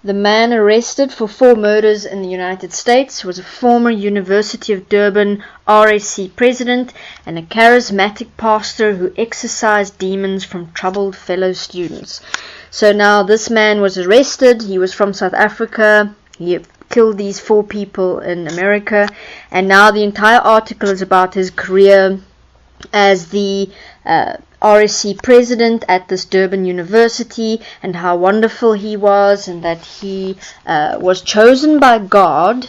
The man arrested for 4 murders in the United States was a former University of Durban RSC president and a charismatic pastor who exorcised demons from troubled fellow students. So now this man was arrested. He was from South Africa. He killed these 4 people in America, and now the entire article is about his career as the RSC president at this Durban University, and how wonderful he was, and that he was chosen by God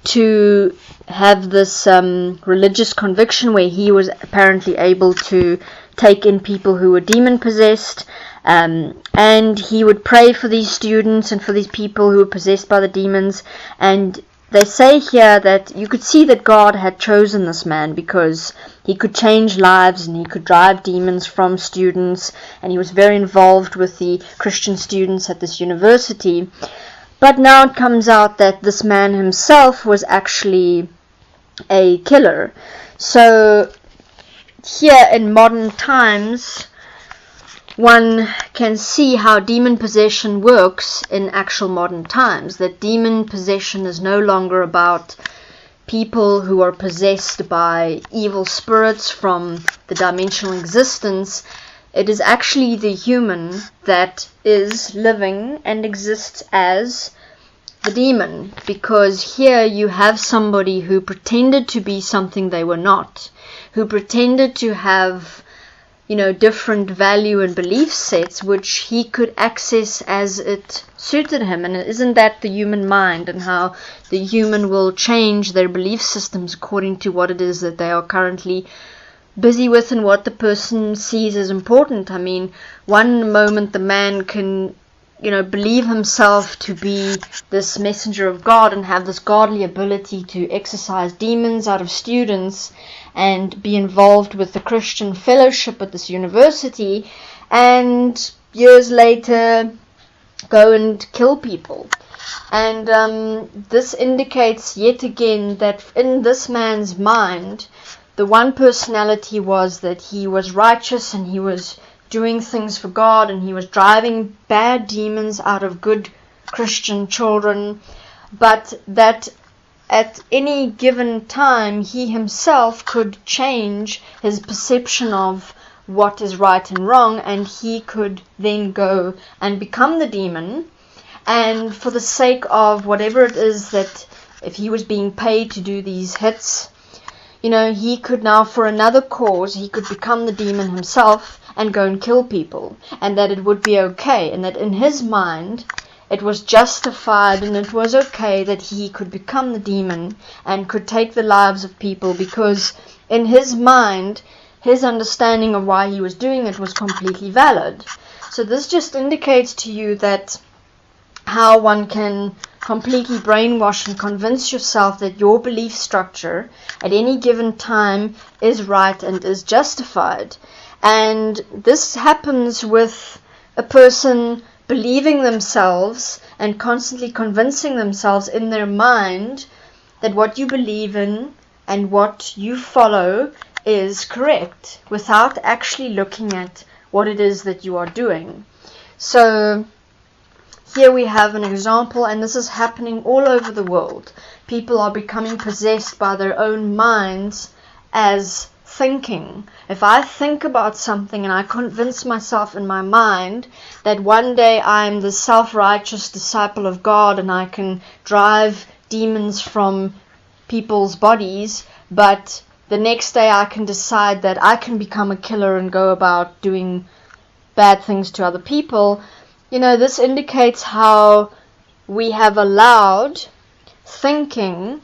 to have this religious conviction where he was apparently able to take in people who were demon possessed, and he would pray for these students and for these people who were possessed by the demons. And they say here that you could see that God had chosen this man because he could change lives and he could drive demons from students, and he was very involved with the Christian students at this university. But now it comes out that this man himself was actually a killer. So here in modern times, one can see how demon possession works in actual modern times. That demon possession is no longer about people who are possessed by evil spirits from the dimensional existence. It is actually the human that is living and exists as the demon, because here you have somebody who pretended to be something they were not, who pretended to have different value and belief sets which he could access as it suited him. And isn't that the human mind, and how the human will change their belief systems according to what it is that they are currently busy with and what the person sees as important? I mean, one moment the man can believe himself to be this messenger of God and have this godly ability to exorcise demons out of students and be involved with the Christian fellowship at this university, and years later go and kill people. And this indicates yet again that in this man's mind, the one personality was that he was righteous and he was doing things for God, and he was driving bad demons out of good Christian children, but that at any given time he himself could change his perception of what is right and wrong, and he could then go and become the demon. And for the sake of whatever it is, that if he was being paid to do these hits, he could now, for another cause, he could become the demon himself and go and kill people, and that it would be okay, and that in his mind it was justified and it was okay that he could become the demon and could take the lives of people, because in his mind, his understanding of why he was doing it was completely valid. So this just indicates to you that how one can completely brainwash and convince yourself that your belief structure at any given time is right and is justified. And this happens with a person believing themselves and constantly convincing themselves in their mind that what you believe in and what you follow is correct, without actually looking at what it is that you are doing. So here we have an example, and this is happening all over the world. People are becoming possessed by their own minds as thinking. If I think about something and I convince myself in my mind that one day I'm the self-righteous disciple of God and I can drive demons from people's bodies, but the next day I can decide that I can become a killer and go about doing bad things to other people, this indicates how we have allowed thinking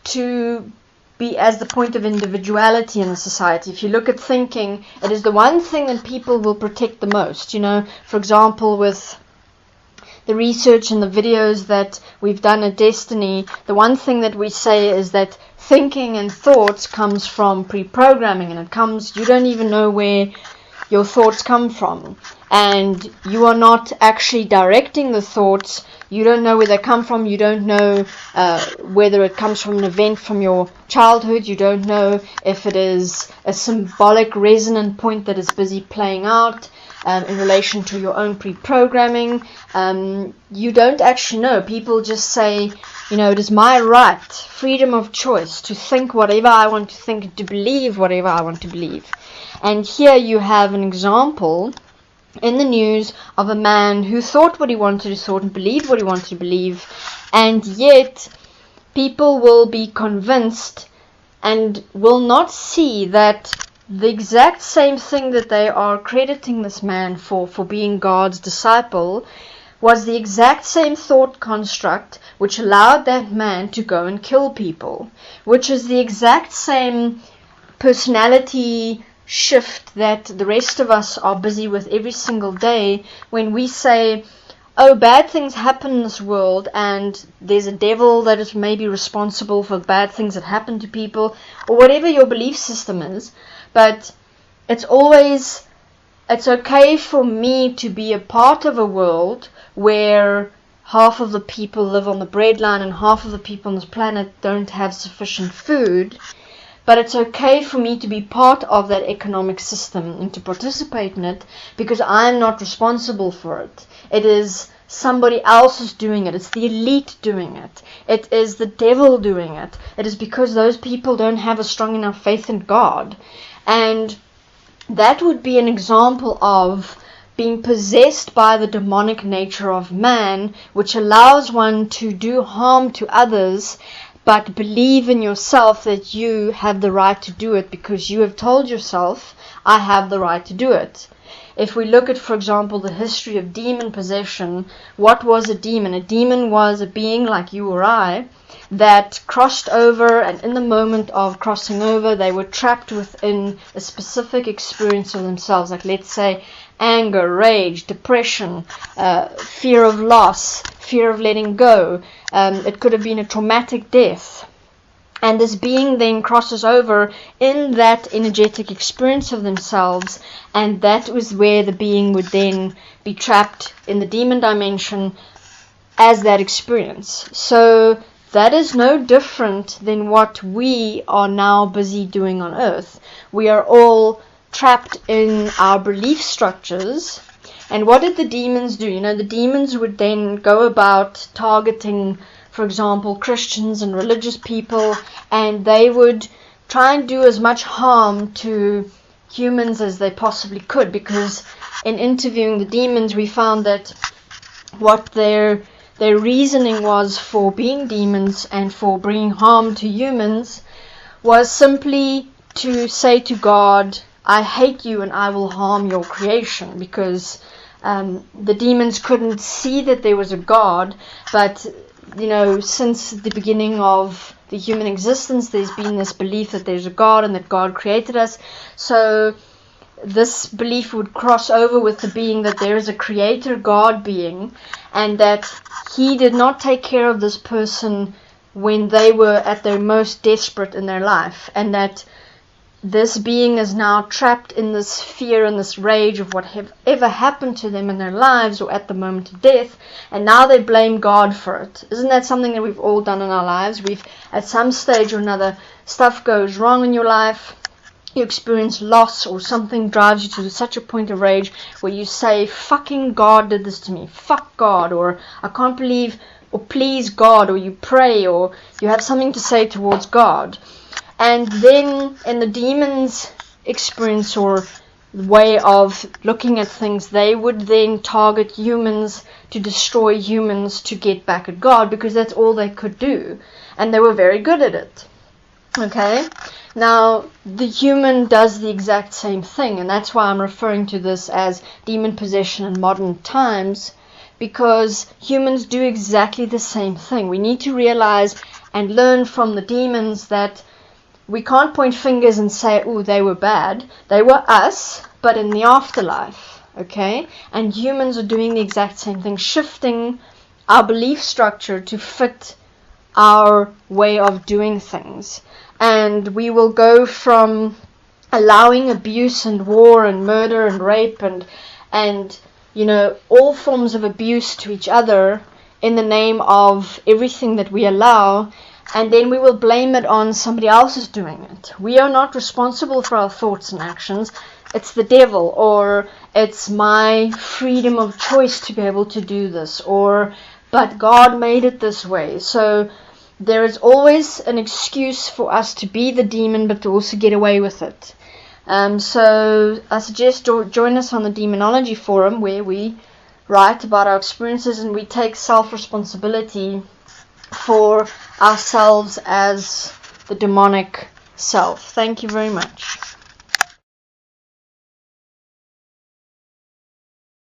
to be as the point of individuality in the society. If you look at thinking, it is the one thing that people will protect the most. For example, with the research and the videos that we've done at Destiny, the one thing that we say is that thinking and thoughts comes from pre-programming, and you don't even know where your thoughts come from, and you are not actually directing the thoughts. You don't know where they come from. You don't know whether it comes from an event from your childhood. You don't know if it is a symbolic resonant point that is busy playing out. in relation to your own pre-programming. You don't actually know. People just say, it is my right, freedom of choice, to think whatever I want to think, to believe whatever I want to believe. And here you have an example in the news of a man who thought what he wanted to thought and believed what he wanted to believe, and yet people will be convinced and will not see that the exact same thing that they are crediting this man for being God's disciple was the exact same thought construct which allowed that man to go and kill people, which is the exact same personality shift that the rest of us are busy with every single day when we say, oh, bad things happen in this world and there's a devil that is maybe responsible for bad things that happen to people, or whatever your belief system is. But it's okay for me to be a part of a world where half of the people live on the breadline and half of the people on this planet don't have sufficient food. But it's okay for me to be part of that economic system and to participate in it because I'm not responsible for it. It is somebody else is doing it. It's the elite doing it. It is the devil doing it. It is because those people don't have a strong enough faith in God. And that would be an example of being possessed by the demonic nature of man, which allows one to do harm to others, but believe in yourself that you have the right to do it because you have told yourself, I have the right to do it. If we look at, for example, the history of demon possession, what was a demon? A demon was a being like you or I that crossed over, and in the moment of crossing over, they were trapped within a specific experience of themselves, like let's say anger, rage, depression, fear of loss, fear of letting go. It could have been a traumatic death. And this being then crosses over in that energetic experience of themselves, and that was where the being would then be trapped in the demon dimension as that experience. So that is no different than what we are now busy doing on earth. We are all trapped in our belief structures. And what did the demons do? The demons would then go about targeting, for example, Christians and religious people, and they would try and do as much harm to humans as they possibly could, because in interviewing the demons we found that what their reasoning was for being demons and for bringing harm to humans was simply to say to God, I hate you and I will harm your creation, because the demons couldn't see that there was a God, but since the beginning of the human existence, there's been this belief that there's a God and that God created us. So this belief would cross over with the being that there is a creator God being, and that he did not take care of this person when they were at their most desperate in their life, and that this being is now trapped in this fear and this rage of what have ever happened to them in their lives or at the moment of death, and now they blame God for it. Isn't that something that we've all done in our lives? We've, at some stage or another, stuff goes wrong in your life, you experience loss, or something drives you to such a point of rage where you say, fucking God did this to me, fuck God, or I can't believe, or please God, or you pray, or you have something to say towards God. And then in the demons' experience or way of looking at things, they would then target humans to destroy humans to get back at God, because that's all they could do. And they were very good at it. Okay? Now, the human does the exact same thing, and that's why I'm referring to this as demon possession in modern times, because humans do exactly the same thing. We need to realize and learn from the demons that we can't point fingers and say, oh, they were bad. They were us, but in the afterlife, okay? And humans are doing the exact same thing, shifting our belief structure to fit our way of doing things. And we will go from allowing abuse and war and murder and rape and all forms of abuse to each other in the name of everything that we allow, and then we will blame it on somebody else doing it. We are not responsible for our thoughts and actions. It's the devil, or it's my freedom of choice to be able to do this, or but God made it this way. So there is always an excuse for us to be the demon, but to also get away with it. So I suggest join us on the Demonology Forum, where we write about our experiences and we take self-responsibility for ourselves as the demonic self. Thank you very much.